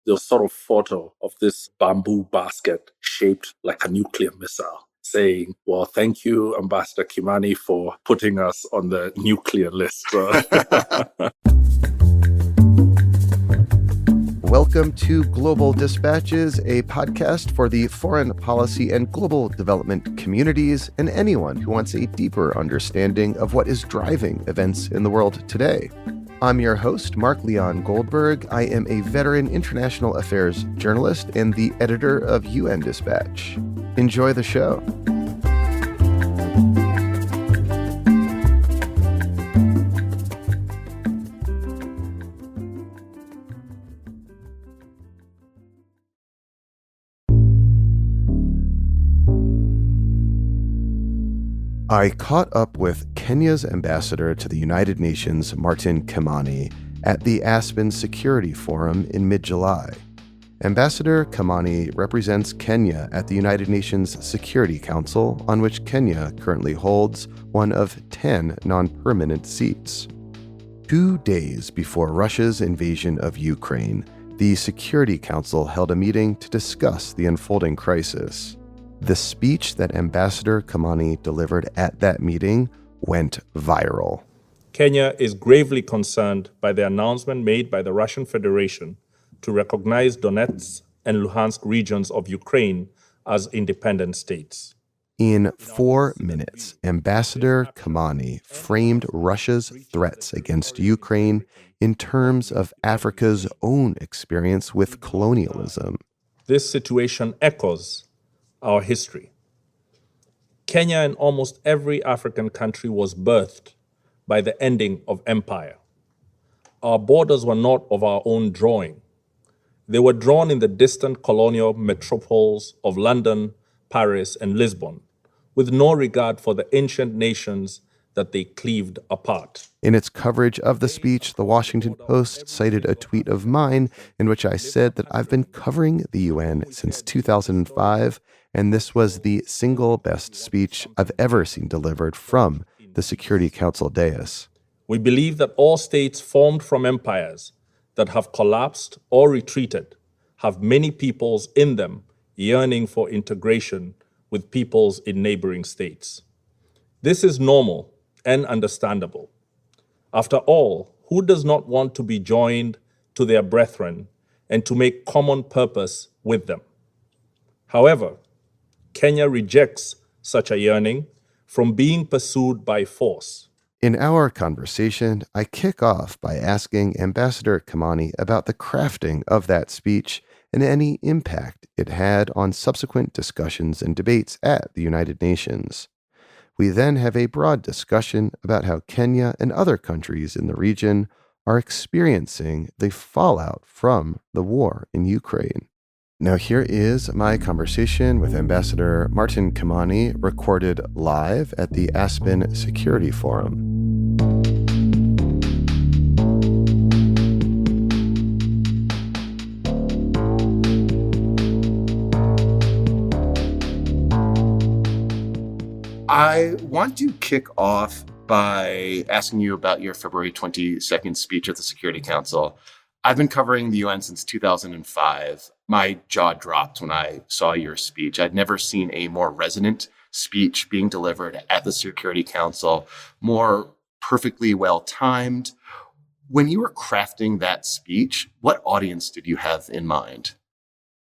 the sort of photo of this bamboo basket shaped like a nuclear missile, saying, well, thank you, Ambassador Kimani, for putting us on the nuclear list. Welcome to Global Dispatches, a podcast for the foreign policy and global development communities and anyone who wants a deeper understanding of what is driving events in the world today. I'm your host, Mark Leon Goldberg. I am a veteran international affairs journalist and the editor of UN Dispatch. Enjoy the show. I caught up with Kenya's ambassador to the United Nations, Martin Kimani, at the Aspen Security Forum in mid-July. Ambassador Kimani represents Kenya at the United Nations Security Council, on which Kenya currently holds one of 10 non-permanent seats. 2 days before Russia's invasion of Ukraine, the Security Council held a meeting to discuss the unfolding crisis. The speech that Ambassador Kimani delivered at that meeting went viral. Kenya is gravely concerned by the announcement made by the Russian Federation to recognize Donetsk and Luhansk regions of Ukraine as independent states. In 4 minutes, Ambassador Kimani framed Russia's threats against Ukraine in terms of Africa's own experience with colonialism. This situation echoes our history. Kenya and almost every African country was birthed by the ending of empire. Our borders were not of our own drawing. They were drawn in the distant colonial metropoles of London, Paris, and Lisbon, with no regard for the ancient nations that they cleaved apart. In its coverage of the speech, the Washington Post cited a tweet of mine in which I said that I've been covering the UN since 2005, and this was the single best speech I've ever seen delivered from the Security Council dais. We believe that all states formed from empires that have collapsed or retreated have many peoples in them yearning for integration with peoples in neighboring states. This is normal and understandable. After all, who does not want to be joined to their brethren and to make common purpose with them? However, Kenya rejects such a yearning from being pursued by force. In our conversation, I kick off by asking Ambassador Kimani about the crafting of that speech and any impact it had on subsequent discussions and debates at the United Nations. We then have a broad discussion about how Kenya and other countries in the region are experiencing the fallout from the war in Ukraine. Now here is my conversation with Ambassador Martin Kimani, recorded live at the Aspen Security Forum. I want to kick off by asking you about your February 22nd speech at the Security Council. I've been covering the UN since 2005. My jaw dropped when I saw your speech. I'd never seen a more resonant speech being delivered at the Security Council, more perfectly well-timed. When you were crafting that speech, what audience did you have in mind?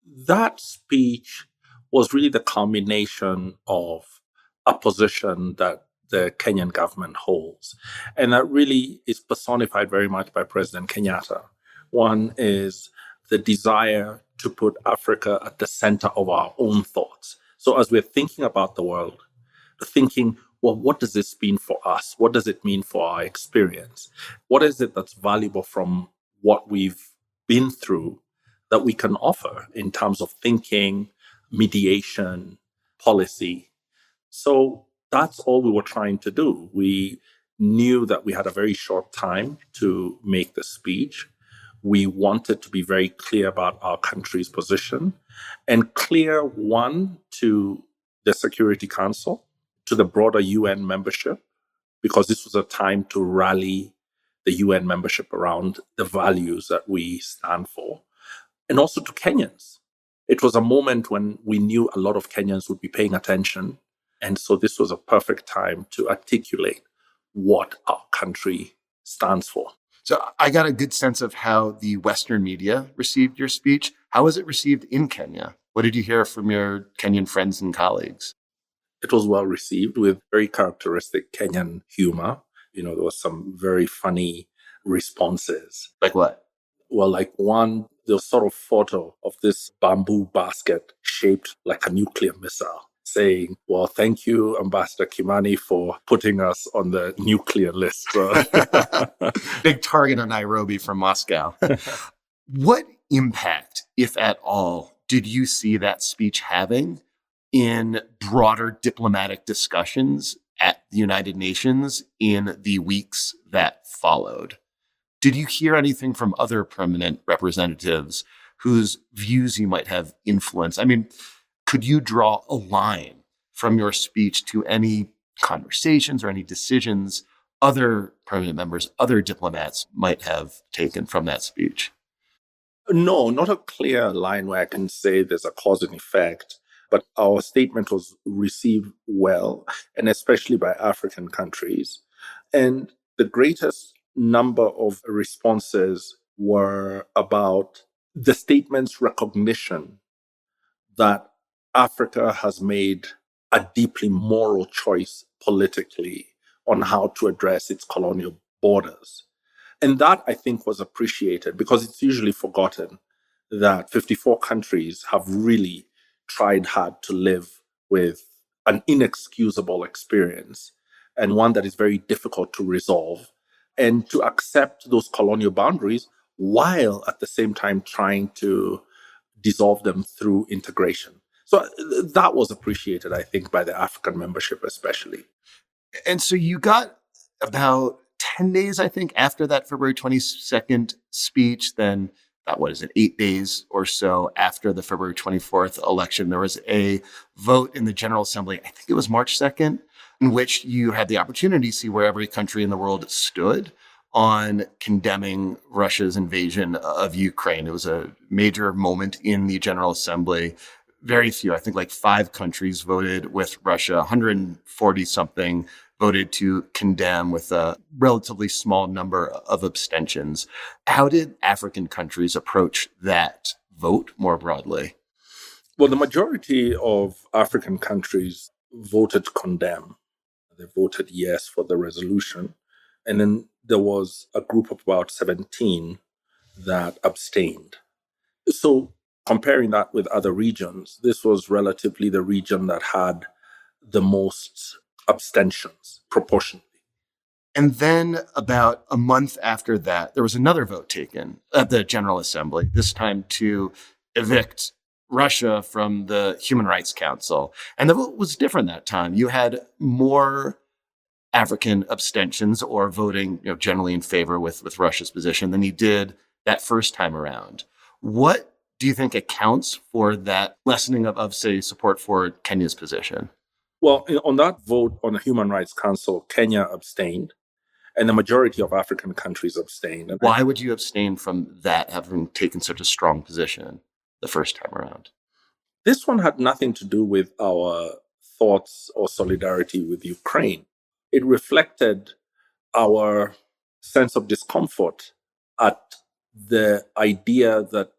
That speech was really the culmination of a position that the Kenyan government holds. And that really is personified very much by President Kenyatta. One is the desire to put Africa at the center of our own thoughts. So as we're thinking about the world, thinking, well, what does this mean for us? What does it mean for our experience? What is it that's valuable from what we've been through that we can offer in terms of thinking, mediation, policy? So that's all we were trying to do. We knew that we had a very short time to make the speech. We wanted to be very clear about our country's position and clear, one, to the Security Council, to the broader UN membership, because this was a time to rally the UN membership around the values that we stand for. and also to Kenyans. It was a moment when we knew a lot of Kenyans would be paying attention. And so this was a perfect time to articulate what our country stands for. So I got a good sense of how the Western media received your speech. How was it received in Kenya? What did you hear from your Kenyan friends and colleagues? It was well received with very characteristic Kenyan humor. There was some very funny responses. Like what? Well, like one, the sort of photo of this bamboo basket shaped like a nuclear missile saying, well, thank you, Ambassador Kimani, for putting us on the nuclear list. Big target on Nairobi from Moscow. What impact, if at all, did you see that speech having in broader diplomatic discussions at the United Nations in the weeks that followed? Did you hear anything from other permanent representatives whose views you might have influenced? I mean, could you draw a line from your speech to any conversations or any decisions other permanent members, other diplomats might have taken from that speech? No, not a clear line where I can say there's a cause and effect, but our statement was received well, and especially by African countries. And the greatest number of responses were about the statement's recognition that Africa has made a deeply moral choice politically on how to address its colonial borders. And that, I think, was appreciated because it's usually forgotten that 54 countries have really tried hard to live with an inexcusable experience and one that is very difficult to resolve, and to accept those colonial boundaries while at the same time trying to dissolve them through integration. So that was appreciated, I think, by the African membership especially. And so you got about 10 days, I think, after that February 22nd speech, then that, 8 days or so after the February 24th election, there was a vote in the General Assembly, I think it was March 2nd, in which you had the opportunity to see where every country in the world stood on condemning Russia's invasion of Ukraine. It was a major moment in the General Assembly. Very few, I think like 5 countries voted with Russia, 140 something voted to condemn with a relatively small number of abstentions. How did African countries approach that vote more broadly? Well, the majority of African countries voted to condemn. They voted yes for the resolution. And then there was a group of about 17 that abstained. So comparing that with other regions, this was relatively the region that had the most abstentions proportionally. And then about a month after that, there was another vote taken at the General Assembly, this time to evict Russia from the Human Rights Council. And the vote was different that time. You had more African abstentions or voting, generally in favor with Russia's position than you did that first time around. What do you think accounts for that lessening of say, support for Kenya's position? Well, on that vote on the Human Rights Council, Kenya abstained, and the majority of African countries abstained. And why would you abstain from that, having taken such a strong position the first time around? This one had nothing to do with our thoughts or solidarity with Ukraine. It reflected our sense of discomfort at the idea that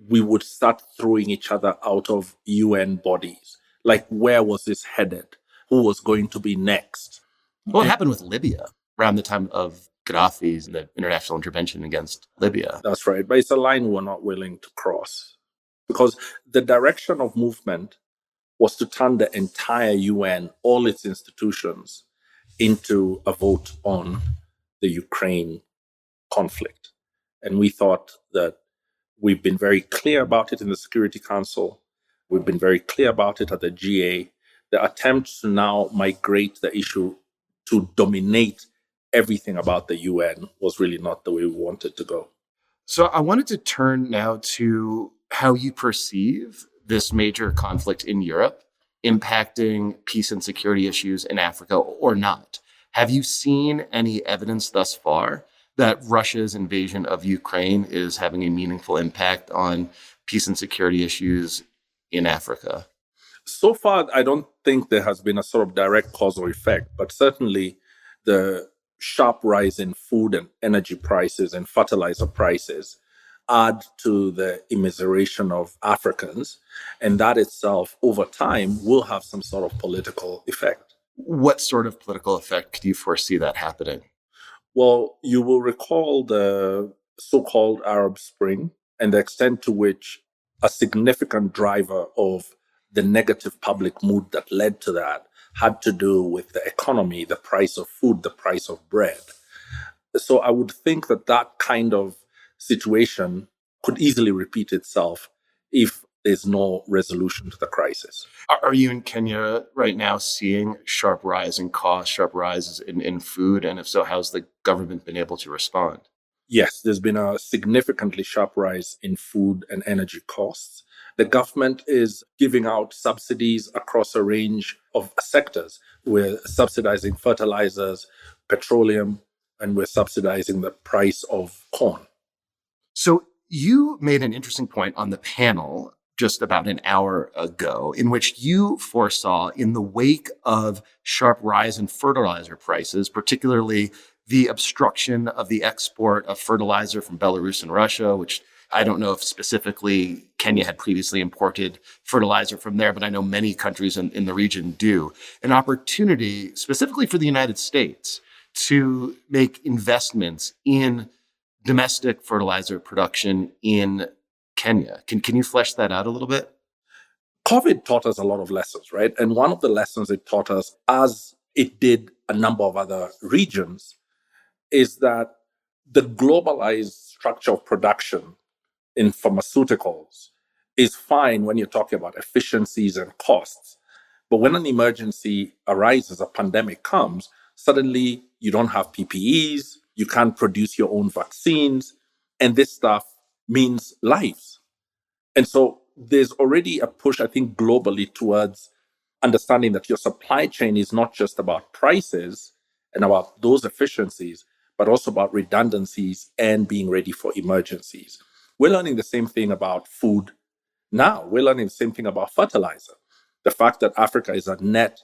we would start throwing each other out of UN bodies. Like, where was this headed? Who was going to be next? What happened with Libya around the time of Gaddafi's the international intervention against Libya? That's right. But it's a line we're not willing to cross, because the direction of movement was to turn the entire UN, all its institutions, into a vote on the Ukraine conflict. And we thought that we've been very clear about it in the Security Council. We've been very clear about it at the GA. The attempt to now migrate the issue to dominate everything about the UN was really not the way we wanted to go. So I wanted to turn now to how you perceive this major conflict in Europe impacting peace and security issues in Africa or not. Have you seen any evidence thus far that Russia's invasion of Ukraine is having a meaningful impact on peace and security issues in Africa? So far, I don't think there has been a sort of direct causal effect, but certainly the sharp rise in food and energy prices and fertilizer prices add to the immiseration of Africans. And that itself, over time, will have some sort of political effect. What sort of political effect do you foresee that happening? Well, you will recall the so called Arab Spring and the extent to which a significant driver of the negative public mood that led to that had to do with the economy, the price of food, the price of bread. So I would think that that kind of situation could easily repeat itself if there's no resolution to the crisis. Are you in Kenya right now seeing sharp rise in costs, sharp rises in food? And if so, how's the government been able to respond? Yes, there's been a significantly sharp rise in food and energy costs. The government is giving out subsidies across a range of sectors. We're subsidizing fertilizers, petroleum, and we're subsidizing the price of corn. So you made an interesting point on the panel just about an hour ago, in which you foresaw, in the wake of sharp rise in fertilizer prices, particularly the obstruction of the export of fertilizer from Belarus and Russia, which I don't know if specifically Kenya had previously imported fertilizer from there, but I know many countries in the region do. An opportunity specifically for the United States to make investments in domestic fertilizer production in Kenya. Can you flesh that out a little bit? COVID taught us a lot of lessons, right? And one of the lessons it taught us, as it did a number of other regions, is that the globalized structure of production in pharmaceuticals is fine when you're talking about efficiencies and costs. But when an emergency arises, a pandemic comes, suddenly you don't have PPEs, you can't produce your own vaccines, and this stuff means lives. And so there's already a push, I think, globally towards understanding that your supply chain is not just about prices and about those efficiencies, but also about redundancies and being ready for emergencies. We're learning the same thing about food now. We're learning the same thing about fertilizer. The fact that Africa is a net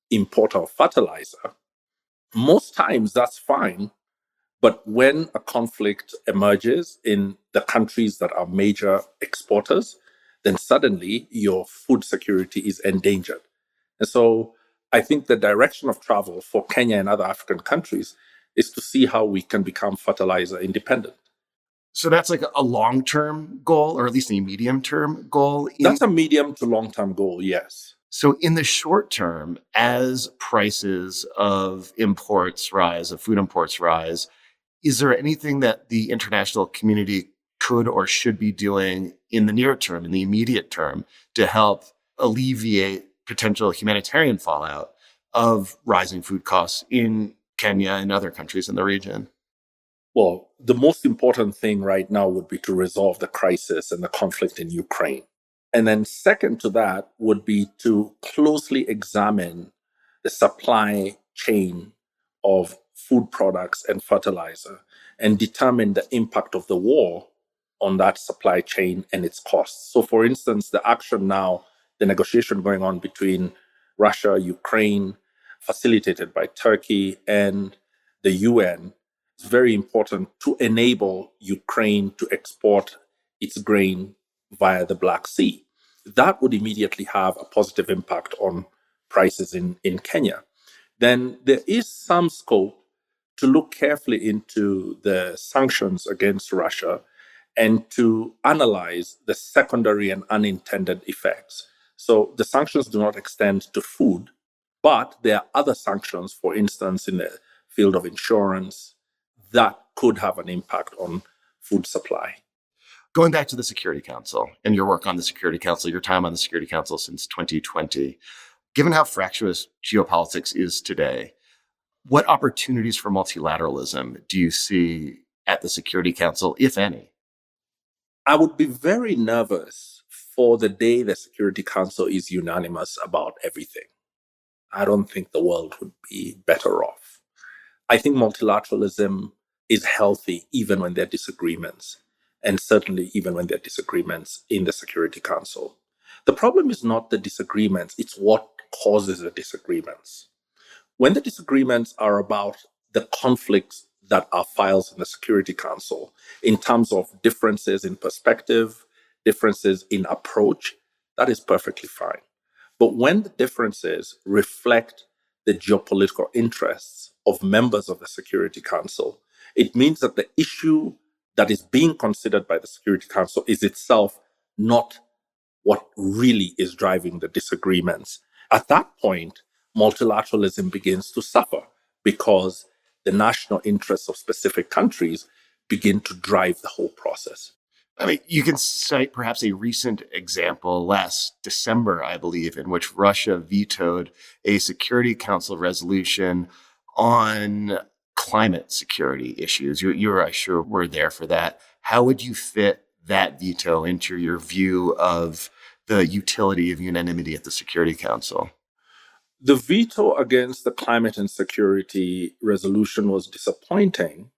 importer of fertilizer, most times that's fine. But when a conflict emerges in the countries that are major exporters, then suddenly your food security is endangered. And so I think the direction of travel for Kenya and other African countries is to see how we can become fertilizer independent. So that's like a long-term goal, or at least a medium-term goal? That's a medium to long-term goal, yes. So in the short term, as prices of imports rise, of food imports rise, is there anything that the international community could or should be doing in the near term, in the immediate term, to help alleviate potential humanitarian fallout of rising food costs in Kenya and other countries in the region? Well, the most important thing right now would be to resolve the crisis and the conflict in Ukraine. And then, second to that, would be to closely examine the supply chain of food products and fertilizer and determine the impact of the war on that supply chain and its costs. So, for instance, the action now, the negotiation going on between Russia, Ukraine, facilitated by Turkey and the UN, is very important to enable Ukraine to export its grain via the Black Sea. That would immediately have a positive impact on prices in Kenya. Then there is some scope to look carefully into the sanctions against Russia and to analyze the secondary and unintended effects. So the sanctions do not extend to food, but there are other sanctions, for instance, in the field of insurance, that could have an impact on food supply. Going back to the Security Council and your work on the Security Council, your time on the Security Council since 2020, given how fractious geopolitics is today, what opportunities for multilateralism do you see at the Security Council, if any? I would be very nervous for the day the Security Council is unanimous about everything. I don't think the world would be better off. I think multilateralism is healthy even when there are disagreements, and certainly even when there are disagreements in the Security Council. The problem is not the disagreements, it's what causes the disagreements. When the disagreements are about the conflicts that are files in the Security Council in terms of differences in perspective, differences in approach, that is perfectly fine. But when the differences reflect the geopolitical interests of members of the Security Council, it means that the issue that is being considered by the Security Council is itself not what really is driving the disagreements. At that point, multilateralism begins to suffer because the national interests of specific countries begin to drive the whole process. I mean, you can cite perhaps a recent example last December, I believe, in which Russia vetoed a Security Council resolution on climate security issues. You I sure, were there for that. How would you fit that veto into your view of the utility of unanimity at the Security Council? The veto against the climate and security resolution was disappointing,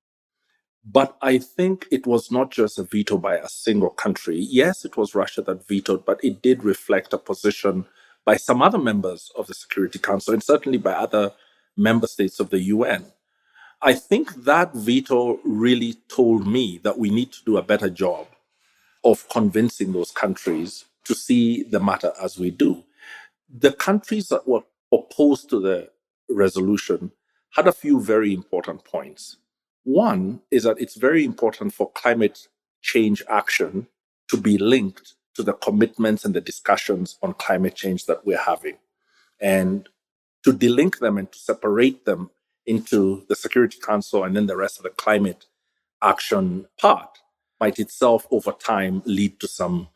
but I think it was not just a veto by a single country. Yes, it was Russia that vetoed, but it did reflect a position by some other members of the Security Council and certainly by other member states of the UN. I think that veto really told me that we need to do a better job of convincing those countries to see the matter as we do. The countries that were opposed to the resolution had a few very important points. One is that it's very important for climate change action to be linked to the commitments and the discussions on climate change that we're having. And to delink them and to separate them into the Security Council and then the rest of the climate action part might itself over time lead to some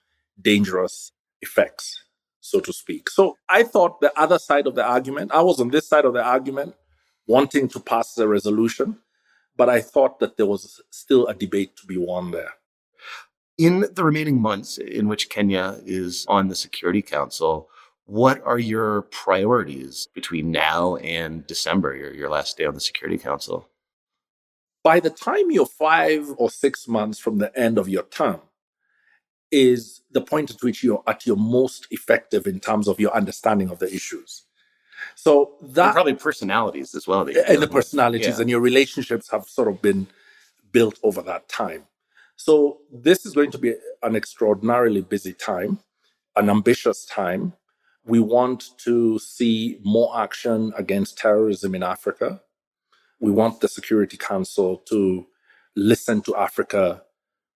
dangerous effects, so to speak. So I thought the other side of the argument, I was on this side of the argument, wanting to pass the resolution, but I thought that there was still a debate to be won there. In the remaining months in which Kenya is on the Security Council, what are your priorities between now and December, your last day on the Security Council? By the time you're 5 or 6 months from the end of your term is the point at which you're at your most effective in terms of your understanding of the issues. So that, and probably personalities as well. And the personalities and your relationships have sort of been built over that time. So this is going to be an extraordinarily busy time, an ambitious time. We want to see more action against terrorism in Africa. We want the Security Council to listen to Africa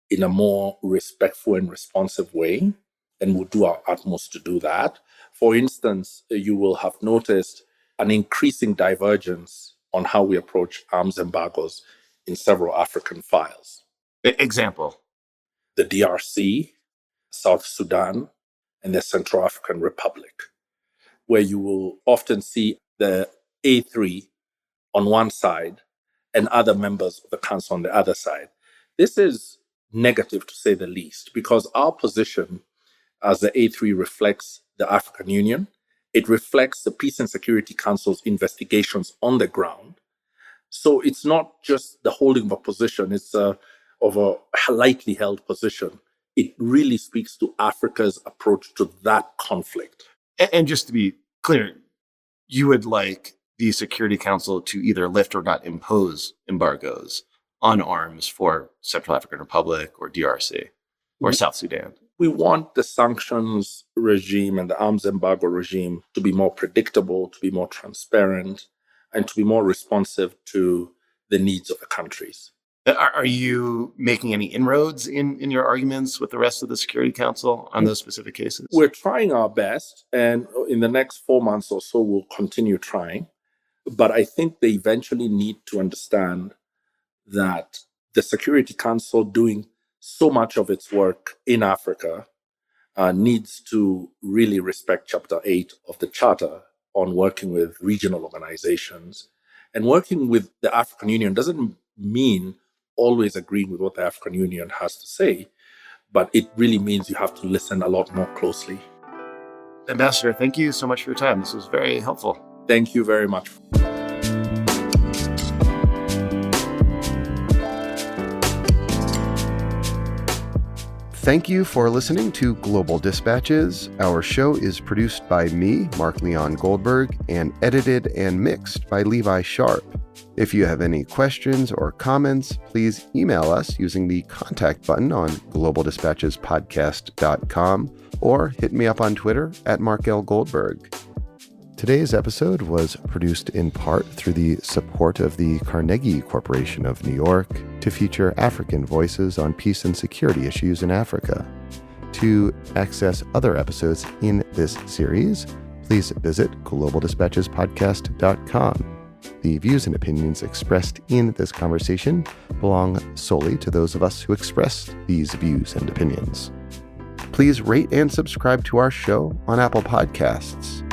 in a more respectful and responsive way, and we'll do our utmost to do that. For instance, you will have noticed an increasing divergence on how we approach arms embargoes in several African files. Example? The DRC, South Sudan, and the Central African Republic, where you will often see the A3 on one side and other members of the council on the other side. This is negative, to say the least, because our position as the A3 reflects the African Union. It reflects the Peace and Security Council's investigations on the ground. So it's not just the holding of a position, it's of a lightly held position. It really speaks to Africa's approach to that conflict. And just to be clear, you would like the Security Council to either lift or not impose embargoes on arms for Central African Republic or DRC or South Sudan. We want the sanctions regime and the arms embargo regime to be more predictable, to be more transparent, and to be more responsive to the needs of the countries. Are you making any inroads in your arguments with the rest of the Security Council on those specific cases? We're trying our best, and in the next 4 months or so, we'll continue trying. But I think they eventually need to understand that the Security Council, doing so much of its work in Africa, needs to really respect Chapter 8 of the Charter on working with regional organizations. And working with the African Union doesn't mean always agreeing with what the African Union has to say, but it really means you have to listen a lot more closely. Ambassador, thank you so much for your time. This was very helpful. Thank you very much. Thank you for listening to Global Dispatches. Our show is produced by me, Mark Leon Goldberg, and edited and mixed by Levi Sharp. If you have any questions or comments, please email us using the contact button on globaldispatchespodcast.com or hit me up on Twitter at Mark L. Goldberg. Today's episode was produced in part through the support of the Carnegie Corporation of New York to feature African voices on peace and security issues in Africa. To access other episodes in this series, please visit globaldispatchespodcast.com. The views and opinions expressed in this conversation belong solely to those of us who expressed these views and opinions. Please rate and subscribe to our show on Apple Podcasts.